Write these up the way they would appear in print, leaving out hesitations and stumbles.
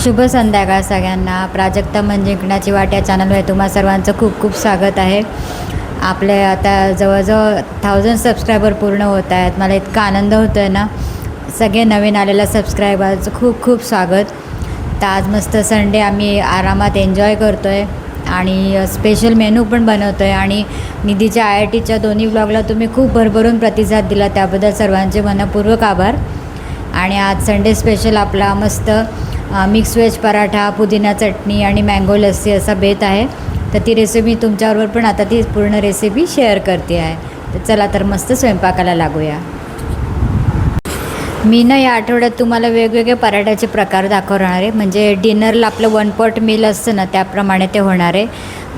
शुभ संध्याकाळ सगळ्यांना. प्राजक्ता मंजिंकण्याची वाट या चॅनलवर तुम्हा सर्वांचं खूप खूप स्वागत आहे. आपले आता जवळजवळ 1000 सबस्क्रायबर पूर्ण होत आहेत. मला इतका आनंद होतो आहे ना. सगळे नवीन आलेल्या सबस्क्रायबरचं खूप खूप स्वागत. तर आज मस्त संडे आम्ही आरामात एन्जॉय करतो आहे आणि स्पेशल मेनू पण बनवतो आहे. आणि निधीच्या IITच्या दोन्ही ब्लॉगला तुम्ही खूप भरभरून प्रतिसाद दिला, त्याबद्दल सर्वांचे मनपूर्वक आभार. आणि आज संडे स्पेशल आपला मस्त मिक्स व्हेज पराठा, पुदिना चटणी आणि मँगो लस्सी असा बेत आहे. तर ती रेसिपी तुमच्याबरोबर पण आता ती पूर्ण रेसिपी शेअर करते आहे. तर चला तर मस्त स्वयंपाकाला लागूया. मी ना या आठवड्यात तुम्हाला वेगवेगळे पराठ्याचे प्रकार दाखवणार आहे. म्हणजे डिनरला आपलं 1 पॉट मील असतं ना, त्याप्रमाणे ते होणार आहे.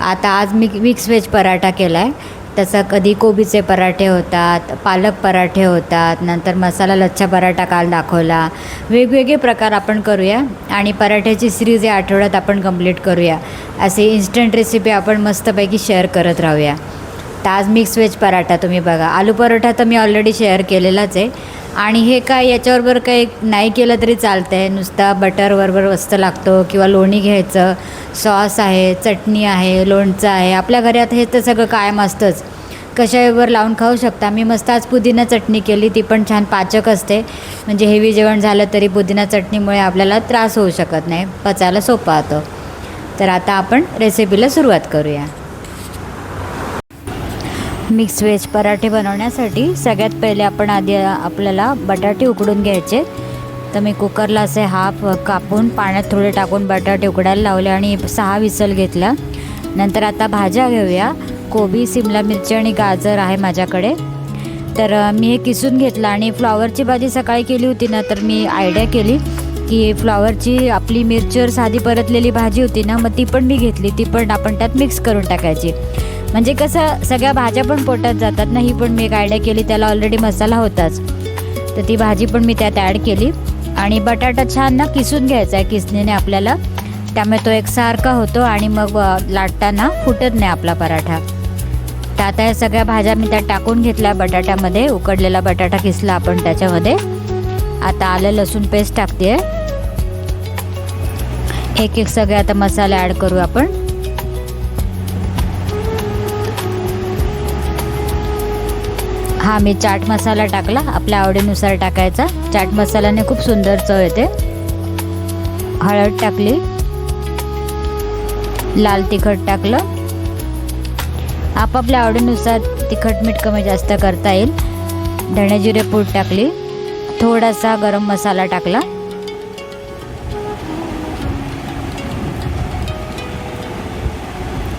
आता आज मी मिक्स व्हेज पराठा केला आहे. तसं कधी कोबीचे पराठे होतात, पालक पराठे होतात, नंतर मसाला लच्छा पराठा काल दाखवला. वेगवेगळे प्रकार आपण करूया आणि पराठ्याची सिरीज या आठवड्यात आपण कंप्लीट करूया. असे इन्स्टंट रेसिपी आपण मस्तपैकी शेअर करत राहूया. तर आज मिक्स व्हेज पराठा तुम्ही बघा. आलू पराठा तर मी ऑलरेडी शेअर केलेलाच आहे. आणि हे काय याच्याबरोबर काही नाही केलं तरी चालतं आहे. नुसता बटरबरोबर मस्त लागतो. किंवा लोणी घ्यायचं, सॉस आहे, चटणी आहे, लोणचं आहे. आपल्या घरात हे तर सगळं कायम असतंच. कशावर लावून खाऊ शकता. मी मस्त आज पुदिना चटणी केली, ती पण छान पाचक असते. म्हणजे हेवी जेवण झालं तरी पुदिना चटणीमुळे आपल्याला त्रास होऊ शकत नाही, पचायला सोपं होतं. तर आता आपण रेसिपीला सुरुवात करूया. मिक्स व्हेज पराठे बनवण्यासाठी सगळ्यात पहिले आपण आधी आपल्याला बटाटे उकडून घ्यायचे. तर मी कुकरला असे हाफ कापून पाण्यात थोडे टाकून बटाटे उकडायला लावले आणि 6 विसल घेतल्या. नंतर आता भाज्या घेऊया. कोबी, सिमला मिरची आणि गाजर आहे माझ्याकडे. तर मी हे किसून घेतलं. आणि फ्लॉवरची भाजी सकाळी केली होती ना, तर मी आयडिया केली की फ्लॉवरची आपली मिरचीवर साधी परतलेली भाजी होती ना, मग ती पण मी घेतली. ती पण आपण त्यात मिक्स करून टाकायची. म्हणजे कसं सगळ्या भाज्या पण पोटात जातात ना. ही पण मी एक आयडिया केली, त्याला ऑलरेडी मसाला होताच. तर ती भाजी पण मी त्यात ॲड केली. आणि बटाटा छान ना किसून घ्यायचा आहे किसणीने आपल्याला. त्यामुळे तो एकसारखा होतो आणि मग लाटताना फुटत नाही आपला पराठा. तर आता या सगळ्या भाज्या मी त्यात टाकून घेतल्या बटाट्यामध्ये. उकडलेला बटाटा किसला आपण त्याच्यामध्ये. आता आलं लसूण पेस्ट टाकते. एक एक सगळे आता मसाले ॲड करू आपण. हा मी चाट मसाला टाकला, आपल्या आवडीनुसार टाकायचा. चाट मसाल्याने खूप सुंदर चव येते. हळद टाकली, लाल तिखट टाकलं. आपापल्या आवडीनुसार तिखट मीठ कमी जास्त करता येईल. धणे जिरे पूड टाकली. थोडासा गरम मसाला टाकला.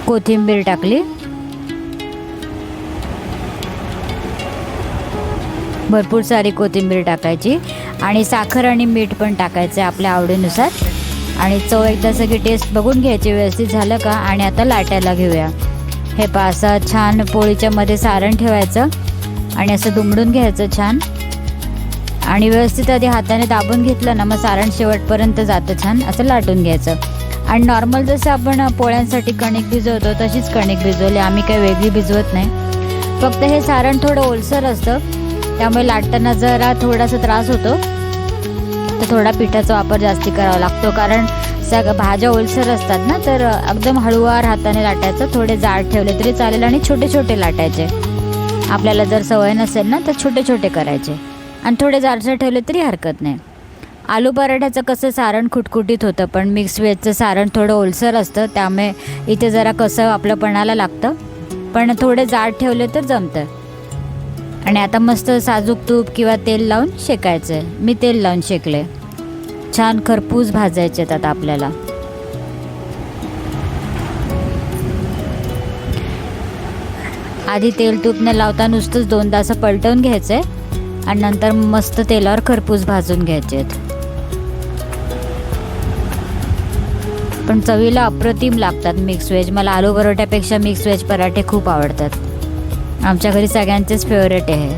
कोथिंबीर टाकली. भरपूर सारी कोथिंबीर टाकायची. आणि साखर आणि मीठ पण टाकायचं आहे आपल्या आवडीनुसार. आणि चव एकदा सगळी टेस्ट बघून घ्यायची व्यवस्थित झालं का. आणि आता लाटायला घेऊया. हे पहा, असं छान पोळीच्या मध्ये सारण ठेवायचं आणि असं दुमडून घ्यायचं छान. आणि व्यवस्थित आधी हाताने दाबून घेतलं ना, मग सारण शेवटपर्यंत जातं छान. असं लाटून घ्यायचं. आणि नॉर्मल जसं आपण पोळ्यांसाठी कणिक भिजवतो तशीच कणिक भिजवली. आम्ही काही वेगळी भिजवत नाही. फक्त हे सारण थोडं ओलसर असतं, त्यामुळे लाटताना जरा थोडासा त्रास होतो. तर थोडा पिठाचा वापर जास्ती करावा लागतो, कारण सगळं भाज्या ओलसर असतात ना. तर एकदम हळूवार हाताने लाटायचं. थोडे जाड ठेवले तरी चालेल आणि छोटे छोटे लाटायचे. आपल्याला जर सवय नसेल ना, तर छोटे छोटे करायचे. आणि थोडे जाडसर ठेवले तरी हरकत नाही. आलू पराठ्याचं कसं सारण खुटखुटीत होतं, पण मिक्स व्हेजचं सारण थोडं ओलसर असतं, त्यामुळे इथे जरा कसं आपलं पणाला लागतं. पण थोडे जाड ठेवले तर जमतं. आणि आता मस्त साजूक तूप किंवा तेल लावून शेकायचं आहे. मी तेल लावून शेकले. छान खरपूस भाजायचे आहेत आता आपल्याला. आधी तेल तूप न लावता नुसतंच 2दा असं पलटवून घ्यायचं आहे. आणि नंतर मस्त तेलावर खरपूस भाजून घ्यायचे आहेत. पण चवीला अप्रतिम लागतात मिक्स व्हेज. मला आलू परोठ्यापेक्षा मिक्स व्हेज पराठे खूप आवडतात. आमच्या घरी सगळ्यांचेच फेवरेट आहे.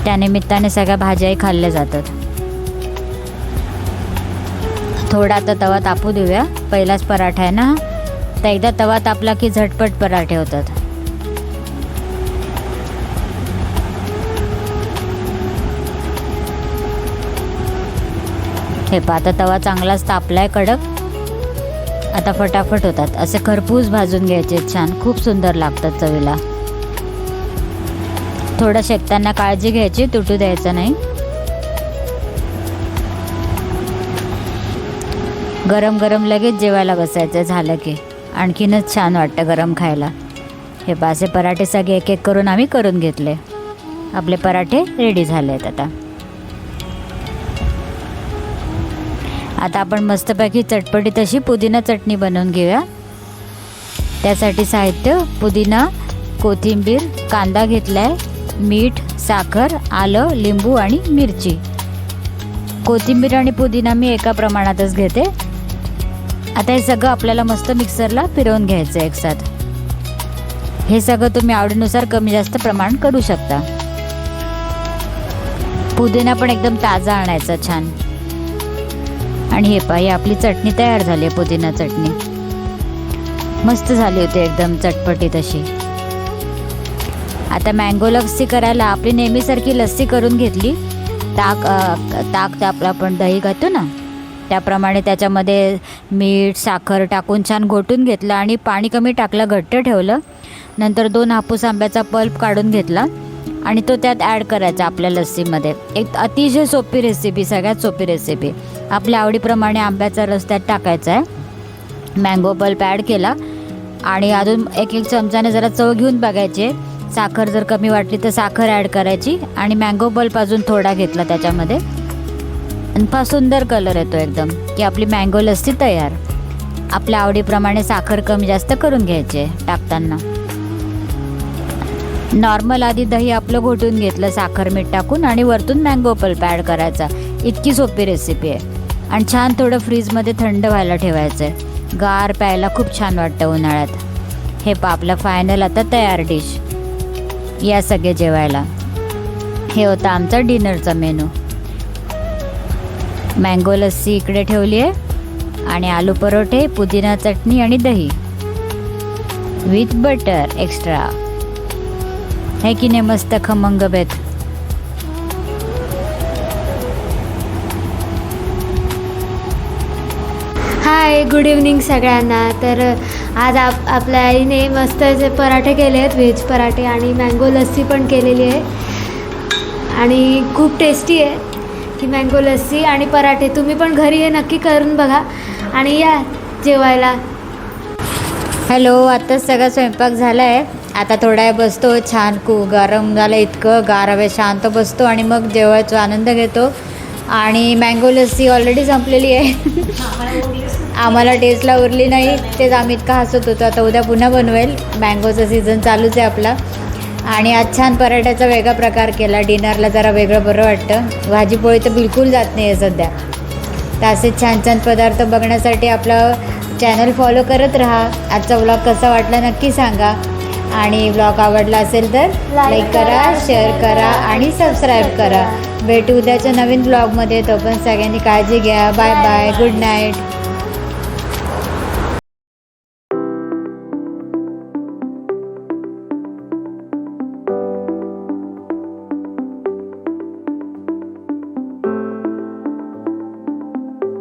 त्यानिमित्ताने सगळ्या भाज्याही खाल्ल्या जातात. थोडा आता तवा तापू देऊया. पहिलाच पराठा आहे ना, तर एकदा तवा तापला की झटपट पराठे होतात. हे पहा, आता तवा चांगलाच तापलाय कडक. आता फटाफट होतात. असे खरपूस भाजून घ्यायचे, छान खूप सुंदर लागतात चवीला. थोडं शेकताना काळजी घ्यायची, तुटू द्यायचं नाही. गरम गरम लगेच जेवायला बसायचं झालं की, आणखीनच छान वाटतं गरम खायला. हे पासे पराठे सगळे एक एक करून आम्ही करून घेतले. आपले पराठे रेडी झाले आहेत. आता आपण मस्तपैकी चटपटीत अशी पुदिना चटणी बनवून घेऊया. त्यासाठी साहित्य: पुदिना, कोथिंबीर, कांदा घेतलाय, मीठ, साखर, आलं, लिंबू आणि मिरची. कोथिंबीर आणि पुदिना मी एका प्रमाणातच घेते. आता हे सगळं आपल्याला मस्त मिक्सरला फिरवून घ्यायचं एकसाथ. हे सगळं तुम्ही आवडीनुसार कमी जास्त प्रमाण करू शकता. पुदिना पण एकदम ताजा आणायचा छान. आणि हे पहा, ही आपली चटणी तयार झाली आहे. पुदिना चटणी मस्त झाली होती, एकदम चटपटीत अशी. आता मँगो लस्सी करायला आपली नेहमीसारखी लस्सी करून घेतली. ताक आपण दही घालतो ना, त्याप्रमाणे त्याच्यामध्ये मीठ, साखर टाकून छान घोटून घेतलं आणि पाणी कमी टाकलं, घट्ट ठेवलं. नंतर 2 हापूस आंब्याचा पल्प काढून घेतला आणि तो त्यात ॲड करायचा आपल्या लस्सीमध्ये. एक अतिशय सोपी रेसिपी, सगळ्यात सोपी रेसिपी. आपल्या आवडीप्रमाणे आंब्याचा रस त्यात टाकायचा आहे. मँगो पल्प ॲड केला आणि अजून एक चमचाने जरा चव घेऊन बघायची. साखर जर कमी वाटली तर साखर ॲड करायची आणि मँगो पल्प अजून थोडा घेतला त्याच्यामध्ये. आणि फार सुंदर कलर येतो एकदम, की आपली मँगो लस्सी तयार. आपल्या आवडीप्रमाणे साखर कमी जास्त करून घ्यायची टाकताना. नॉर्मल आधी दही आपलं घोटून घेतलं साखर मीठ टाकून आणि वरतून मँगो पल्प ॲड करायचा. इतकी सोपी रेसिपी आहे. आणि छान थोडं फ्रीजमध्ये थंड व्हायला ठेवायचं आहे. गार प्यायला खूप छान वाटतं उन्हाळ्यात. हे पहा, आपलं फायनल आता तयार डिश. या सगळे जेवायला. हे होतं आमचा डिनरचा मेनू. मँगो लस्सी इकडे ठेवली आहे आणि आलू परोठे, पुदिना चटणी आणि दही विथ बटर एक्स्ट्रा. है की नाही मस्त खमंग बेत. हाय, गुड इव्हनिंग सगळ्यांना. तर आज आपल्या आईने मस्त असे पराठे केले आहेत, व्हेज पराठे, आणि मँगो लस्सी पण केलेली आहे. आणि खूप टेस्टी आहे ही मँगो लस्सी आणि पराठे. तुम्ही पण घरी हे नक्की करून बघा आणि या जेवायला. हॅलो, आत्ताच सगळा स्वयंपाक झाला आहे. आता थोडा वेळ बसतो, छान गरम झालं इतकं, गार हवे शांत बसतो आणि मग जेवायचा आनंद घेतो. आणि मँगो लस्सी ऑलरेडी संपलेली आहे. आम्हाला टेस्टला उरली नाही, तेच आम्ही इतका हसत होतो. आता उद्या पुन्हा बनवेल. मँगोचा सीझन चालूच आहे आपला. आणि आज छान पराठ्याचा वेगळा प्रकार केला. डिनरला जरा वेगळं बरं वाटतं. भाजी पोळी तर बिलकुल जात नाही आहे सध्या. तर असे छान छान पदार्थ बघण्यासाठी आपलं चॅनल फॉलो करत राहा. आजचा व्लॉग कसा वाटला नक्की सांगा. आणि व्लॉग आवडला असेल तर लाईक करा, शेअर करा आणि सबस्क्राईब करा. भेटू उद्याच्या नवीन व्लॉगमध्ये. तो पण सगळ्यांनी काळजी घ्या. Bye bye, good night.